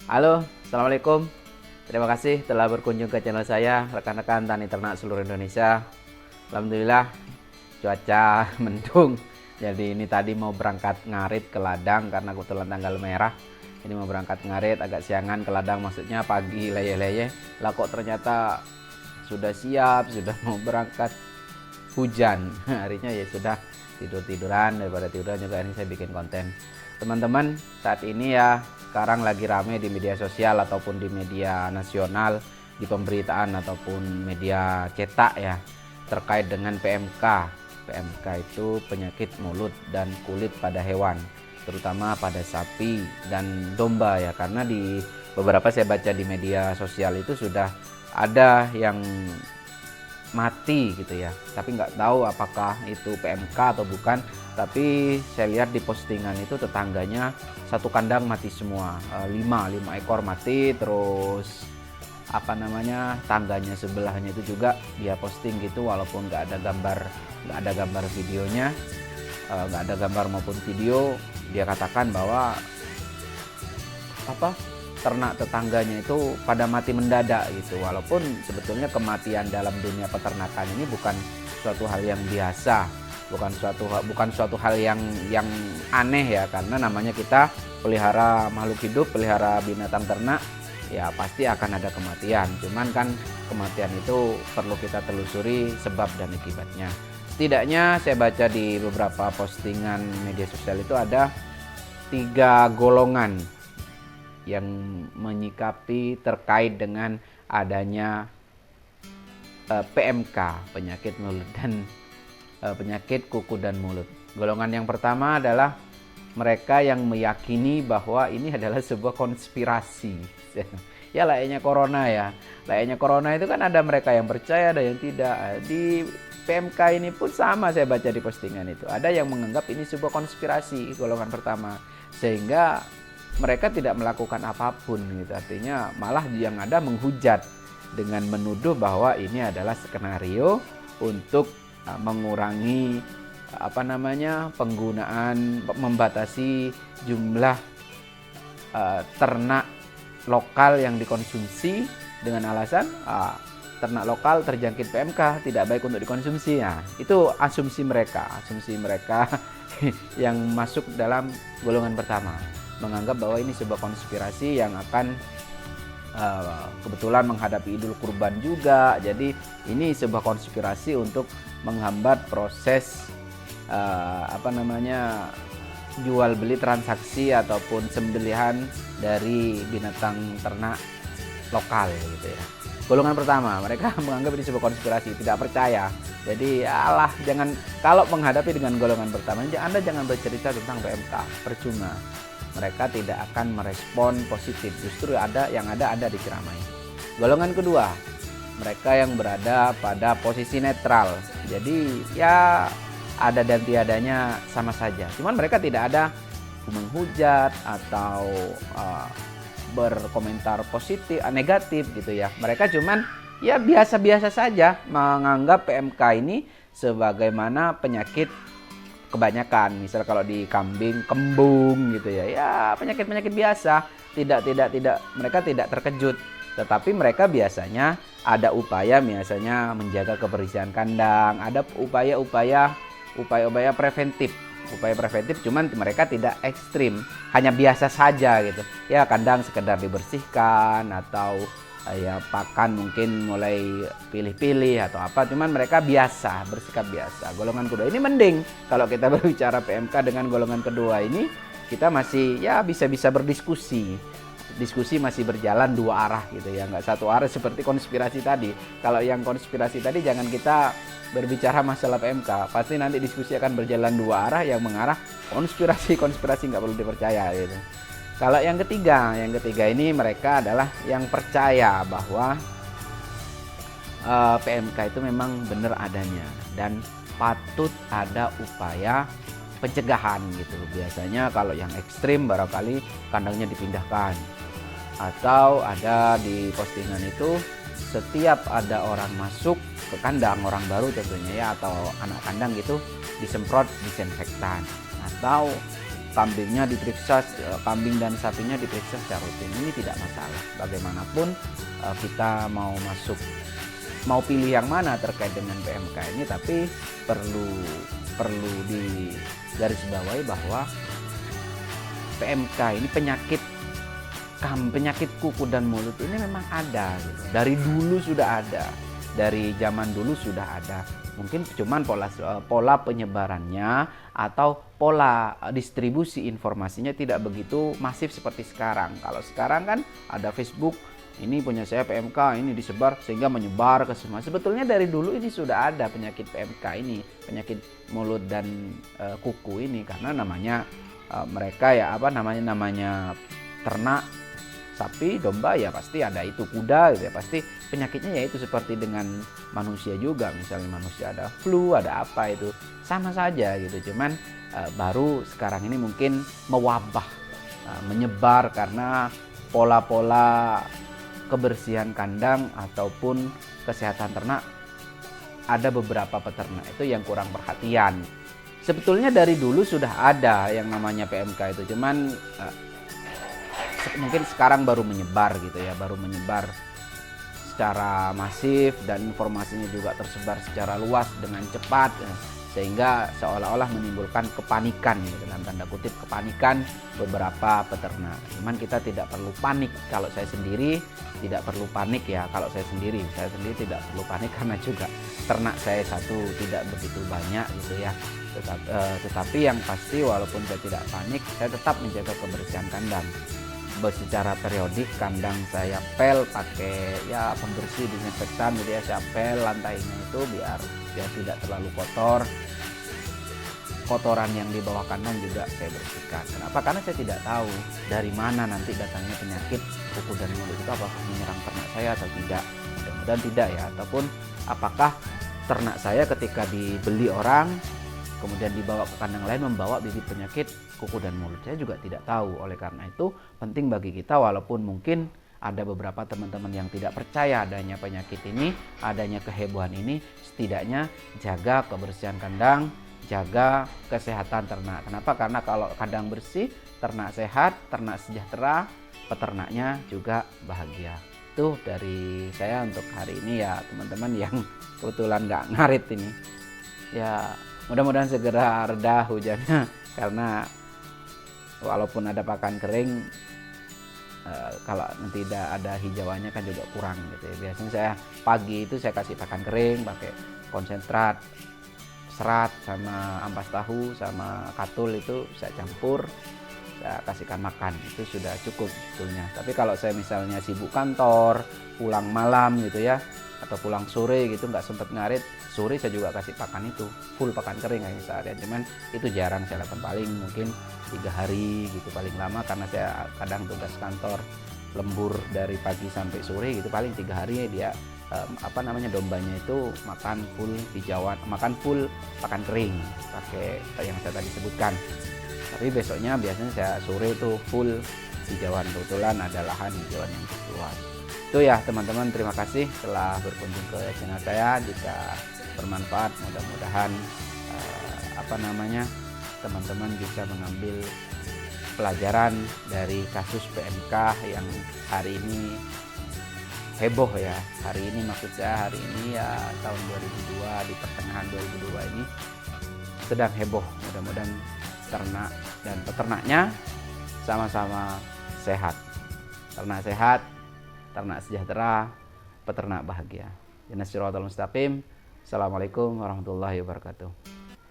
Halo, Assalamualaikum. Terima kasih telah berkunjung ke channel saya, rekan-rekan tani ternak seluruh Indonesia. Alhamdulillah, cuaca mendung. Jadi ini tadi mau berangkat ngarit ke ladang karena kebetulan tanggal merah. Ini mau berangkat ngarit agak siangan ke ladang, maksudnya pagi leye-leye. Lah kok ternyata sudah siap, sudah mau berangkat hujan. Harinya ya sudah tidur-tiduran, daripada tiduran juga ini saya bikin konten. Teman-teman, saat ini ya sekarang lagi rame di media sosial ataupun di media nasional, di pemberitaan ataupun media cetak ya, terkait dengan PMK. PMK itu penyakit mulut dan kulit pada hewan, terutama pada sapi dan domba ya, karena di beberapa saya baca di media sosial itu sudah ada yang mati gitu ya, tapi nggak tahu apakah itu PMK atau bukan. Tapi saya lihat di postingan itu tetangganya satu kandang mati semua, 5 ekor mati. Terus tangganya sebelahnya itu juga dia posting gitu, walaupun nggak ada gambar videonya, nggak ada gambar maupun video. Dia katakan bahwa ternak tetangganya itu pada mati mendadak gitu, walaupun sebetulnya kematian dalam dunia peternakan ini bukan suatu hal yang biasa, bukan suatu hal yang aneh ya, karena namanya kita pelihara makhluk hidup, pelihara binatang ternak ya, pasti akan ada kematian. Cuman kan kematian itu perlu kita telusuri sebab dan akibatnya. Setidaknya saya baca di beberapa postingan media sosial itu ada 3 golongan yang menyikapi terkait dengan adanya PMK, penyakit mulut dan penyakit kuku dan mulut. Golongan yang pertama adalah mereka yang meyakini bahwa ini adalah sebuah konspirasi. Ya layaknya corona ya. Layaknya corona itu kan ada mereka yang percaya, ada yang tidak. Di PMK ini pun sama, saya baca di postingan itu. Ada yang menganggap ini sebuah konspirasi, golongan pertama. Sehingga mereka tidak melakukan apapun gitu. Artinya malah yang ada menghujat dengan menuduh bahwa ini adalah skenario untuk mengurangi penggunaan, membatasi jumlah ternak lokal yang dikonsumsi dengan alasan ternak lokal terjangkit PMK tidak baik untuk dikonsumsi ya. Itu asumsi mereka yang masuk dalam golongan pertama, menganggap bahwa ini sebuah konspirasi yang akan kebetulan menghadapi Idul Kurban juga. Jadi ini sebuah konspirasi untuk menghambat proses jual beli transaksi ataupun sembelihan dari binatang ternak lokal gitu ya. Golongan pertama, mereka menganggap ini sebuah konspirasi, tidak percaya. Jadi jangan, kalau menghadapi dengan golongan pertama, Anda jangan bercerita tentang PMK, percuma. Mereka tidak akan merespon positif, justru ada diceramai. Golongan kedua, mereka yang berada pada posisi netral. Jadi ya ada dan tiadanya sama saja. Cuman mereka tidak ada menghujat atau berkomentar positif, negatif gitu ya. Mereka cuman ya biasa-biasa saja menganggap PMK ini sebagaimana penyakit kebanyakan. Misal kalau di kambing kembung gitu ya, ya penyakit-penyakit biasa. Tidak mereka tidak terkejut. Tetapi mereka biasanya ada upaya misalnya menjaga kebersihan kandang, ada upaya preventif. Upaya preventif, cuman mereka tidak ekstrim, hanya biasa saja gitu. Ya kandang sekedar dibersihkan atau ya pakan mungkin mulai pilih-pilih atau apa, cuman mereka bersikap biasa. Golongan kedua ini mending. Kalau kita berbicara PMK dengan golongan kedua ini, kita masih ya bisa berdiskusi. Diskusi masih berjalan 2 arah gitu ya, nggak satu arah seperti konspirasi tadi. Kalau yang konspirasi tadi jangan kita berbicara masalah PMK, pasti nanti diskusi akan berjalan 2 arah yang mengarah konspirasi nggak perlu dipercaya gitu. Kalau yang ketiga ini mereka adalah yang percaya bahwa PMK itu memang benar adanya dan patut ada upaya pencegahan gitu. Biasanya kalau yang ekstrim barangkali kandangnya dipindahkan, atau ada di postingan itu setiap ada orang masuk ke kandang, orang baru tentunya ya, atau anak kandang gitu, disemprot disinfektan. Atau kambingnya diperiksa, kambing dan sapinya diperiksa secara rutin. Ini tidak masalah. Bagaimanapun kita mau mau pilih yang mana terkait dengan PMK ini, tapi perlu digarisbawahi bahwa PMK ini penyakit kuku dan mulut ini memang ada gitu. Dari dulu sudah ada. Dari zaman dulu sudah ada. Mungkin cuman pola penyebarannya atau pola distribusi informasinya tidak begitu masif seperti sekarang. Kalau sekarang kan ada Facebook, ini punya saya PMK, ini disebar sehingga menyebar ke semua. Sebetulnya dari dulu ini sudah ada penyakit PMK ini, penyakit mulut dan kuku ini, karena namanya mereka ya namanya ternak sapi, domba ya pasti ada itu, kuda gitu ya, pasti penyakitnya ya itu seperti dengan manusia juga. Misalnya manusia ada flu, ada apa, itu sama saja gitu. Cuman baru sekarang ini mungkin mewabah, menyebar karena pola-pola kebersihan kandang ataupun kesehatan ternak. Ada beberapa peternak itu yang kurang perhatian. Sebetulnya dari dulu sudah ada yang namanya PMK itu, cuman mungkin sekarang baru menyebar gitu ya, baru menyebar secara masif dan informasinya juga tersebar secara luas dengan cepat, sehingga seolah-olah menimbulkan kepanikan gitu, dalam tanda kutip kepanikan beberapa peternak. Cuman kita tidak perlu panik. Kalau saya sendiri tidak perlu panik ya. Kalau saya sendiri tidak perlu panik karena juga ternak saya satu tidak begitu banyak gitu ya. Tetapi yang pasti walaupun saya tidak panik, saya tetap menjaga kebersihan kandang. Secara periodik kandang saya pel pakai ya pembersih disinfektan, jadi saya pel lantainya itu biar tidak terlalu kotor. Kotoran yang di bawah kandang juga saya bersihkan. Kenapa? Karena saya tidak tahu dari mana nanti datangnya penyakit kuku dan mulut itu, apakah menyerang ternak saya atau tidak. Mudah-mudahan tidak ya. Ataupun apakah ternak saya ketika dibeli orang kemudian dibawa ke kandang lain membawa bibit penyakit kuku dan mulut. Saya juga tidak tahu. Oleh karena itu penting bagi kita, walaupun mungkin ada beberapa teman-teman yang tidak percaya adanya penyakit ini, adanya kehebohan ini, setidaknya jaga kebersihan kandang, jaga kesehatan ternak. Kenapa? Karena kalau kandang bersih, ternak sehat, ternak sejahtera, peternaknya juga bahagia. Itu dari saya untuk hari ini ya teman-teman yang kebetulan nggak ngarit ini. Ya mudah-mudahan segera reda hujannya, karena walaupun ada pakan kering, kalau nanti tidak ada hijauannya kan juga kurang gitu ya. Biasanya saya pagi itu saya kasih pakan kering pakai konsentrat serat sama ampas tahu sama katul, itu saya campur, saya kasihkan makan, itu sudah cukup sebetulnya. Tapi kalau saya misalnya sibuk kantor, pulang malam gitu ya, atau pulang sore gitu nggak sempat ngarit, sore saya juga kasih pakan itu full pakan kering kayak seharian. Cuman itu jarang saya lakukan, paling mungkin 3 hari gitu paling lama, karena saya kadang tugas kantor lembur dari pagi sampai sore gitu, paling 3 hari dia dombanya itu makan full hijauan, makan full pakan kering pakai yang saya tadi sebutkan. Tapi besoknya biasanya saya sore itu full hijauan, kebetulan ada lahan hijauan yang luas. Itu ya teman-teman, terima kasih telah berkunjung ke channel saya. Jika bermanfaat, mudah-mudahan teman-teman bisa mengambil pelajaran dari kasus PMK yang hari ini heboh ya. Hari ini maksud saya hari ini ya tahun 2002, di pertengahan 2002 ini sedang heboh. Mudah-mudahan ternak dan peternaknya sama-sama sehat. Ternak sehat, ternak sejahtera, peternak bahagia. Ihdinas siratal mustaqim. Assalamualaikum warahmatullahi wabarakatuh.